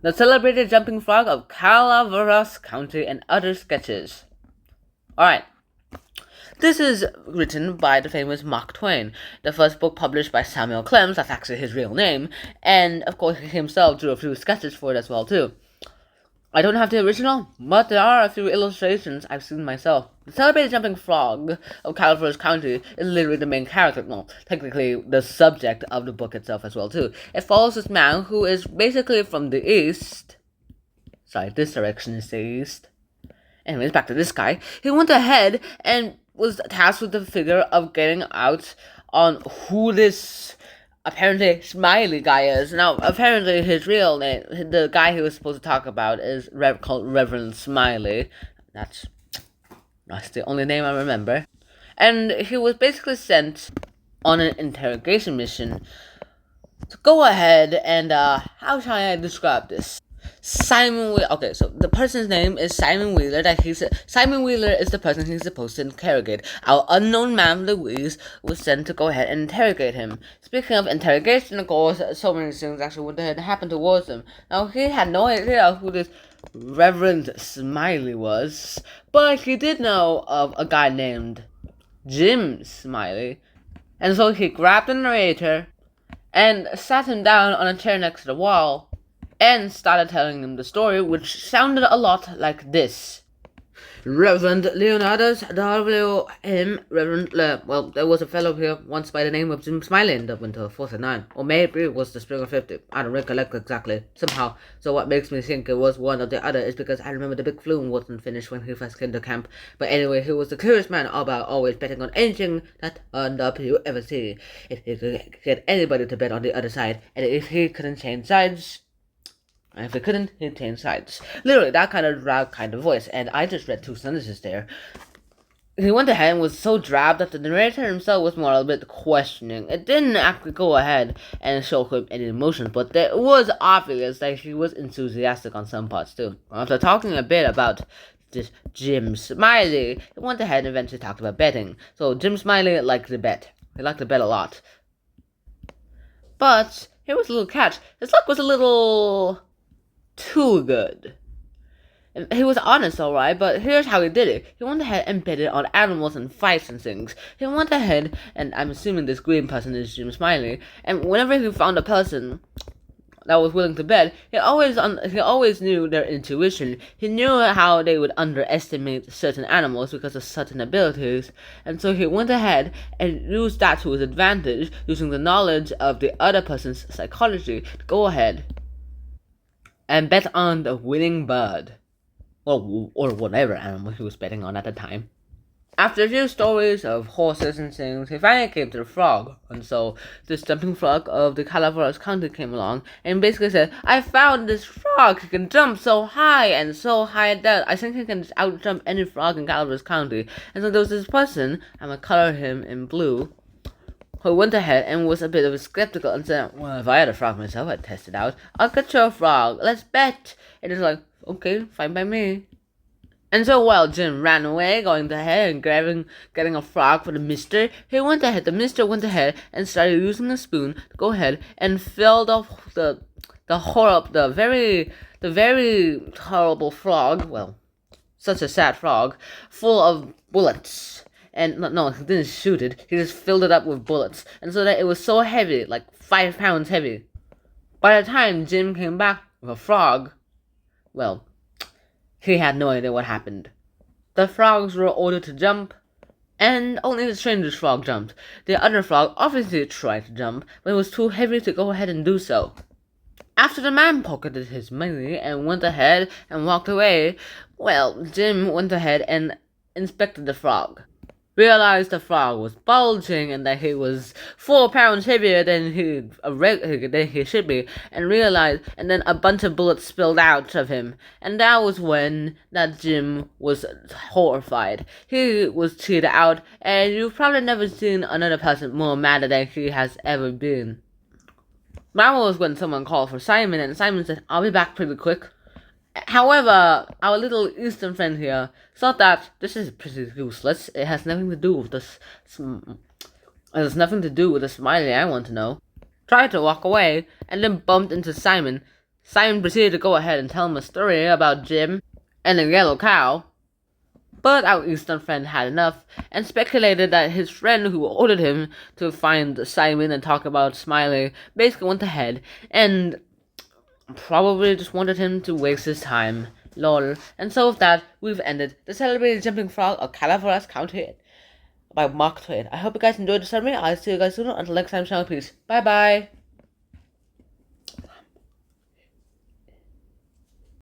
The Celebrated Jumping Frog of Calaveras County and Other Sketches. Alright. This is written by the famous Mark Twain, the first book published by Samuel Clemens, that's actually his real name, and of course he himself drew a few sketches for it as well too. I don't have the original, but there are a few illustrations I've seen myself. The Celebrated Jumping Frog of Calaveras County is literally the main character, well, technically the subject of the book itself as well too. It follows this man who is basically from the east. Sorry, this direction is the east. Anyways, back to this guy. He went ahead and was tasked with the figure of getting out on who this apparently Smiley guy is. Now, apparently his real name, the guy he was supposed to talk about, is called Reverend Smiley. That's the only name I remember. And he was basically sent on an interrogation mission to go ahead and, how shall I describe this? Okay, so the person's name is Simon Wheeler. Simon Wheeler is the person he's supposed to interrogate. Our unknown man, Louise, was sent to go ahead and interrogate him. Speaking of interrogation, of course, so many things actually went ahead and happened towards him. Now, he had no idea who this Reverend Smiley was, but he did know of a guy named Jim Smiley. And so he grabbed the narrator and sat him down on a chair next to the wall and started telling him the story, which sounded a lot like this. Reverend Leonidas W.M. Well, there was a fellow here once by the name of Jim Smiley in the winter of 49, or maybe it was the spring of 50. I don't recollect exactly, somehow. So what makes me think it was one or the other is because I remember the big flume wasn't finished when he first came to camp. But anyway, he was the curious man about always betting on anything that turned up you ever see. If he could get anybody to bet on the other side, and if he couldn't change sides, and if he couldn't, he'd change sides. Literally, that kind of drab kind of voice, and I just read two sentences there. He went ahead and was so drab that the narrator himself was more a bit questioning. It didn't actually go ahead and show him any emotions, but it was obvious that he was enthusiastic on some parts too. After talking a bit about this Jim Smiley, he went ahead and eventually talked about betting. So Jim Smiley liked to bet. He liked to bet a lot. But here was a little catch. His luck was a little too good. And he was honest, alright, but here's how he did it. He went ahead and betted on animals and fights and things. He went ahead, and I'm assuming this green person is Jim Smiley, and whenever he found a person that was willing to bet, he always knew their intuition. He knew how they would underestimate certain animals because of certain abilities, and so he went ahead and used that to his advantage, using the knowledge of the other person's psychology to go ahead and bet on the winning bird, or whatever animal he was betting on at the time. After a few stories of horses and things, he finally came to the frog, and so this jumping frog of the Calaveras County came along and basically said, I found this frog, he can jump so high and so high that I think he can outjump any frog in Calaveras County. And so there was this person, I'm gonna color him in blue, who went ahead and was a bit of a skeptical and said, well, if I had a frog myself, I'd test it out. I'll get you a frog, let's bet. And it's like, okay, fine by me. And so while Jim ran away, going ahead and getting a frog for the mister, the mister went ahead and started using a spoon to go ahead and fill the very horrible frog, well, such a sad frog, full of bullets. And no, he didn't shoot it, he just filled it up with bullets. And so that it was so heavy, like 5 pounds heavy. By the time Jim came back with a frog, well, he had no idea what happened. The frogs were ordered to jump, and only the stranger's frog jumped. The other frog obviously tried to jump, but it was too heavy to go ahead and do so. After the man pocketed his money and went ahead and walked away, well, Jim went ahead and inspected the frog. Realized the frog was bulging and that he was 4 pounds heavier than he should be, and then a bunch of bullets spilled out of him, and that was when that Jim was horrified. He was cheated out, and you've probably never seen another person more mad than he has ever been. That was when someone called for Simon, and Simon said, I'll be back pretty quick. However, our little Eastern friend here thought that this is pretty useless. It has nothing to do with this. It has nothing to do with the Smiley I want to know. Tried to walk away, and then bumped into Simon. Simon proceeded to go ahead and tell him a story about Jim and the yellow cow. But our Eastern friend had enough and speculated that his friend who ordered him to find Simon and talk about Smiley basically went ahead and probably just wanted him to waste his time. Lol. And so with that, we've ended The Celebrated Jumping Frog of Calaveras County by Mark Twain. I hope you guys enjoyed the summary. I'll see you guys soon. Until next time, channel peace. Bye bye.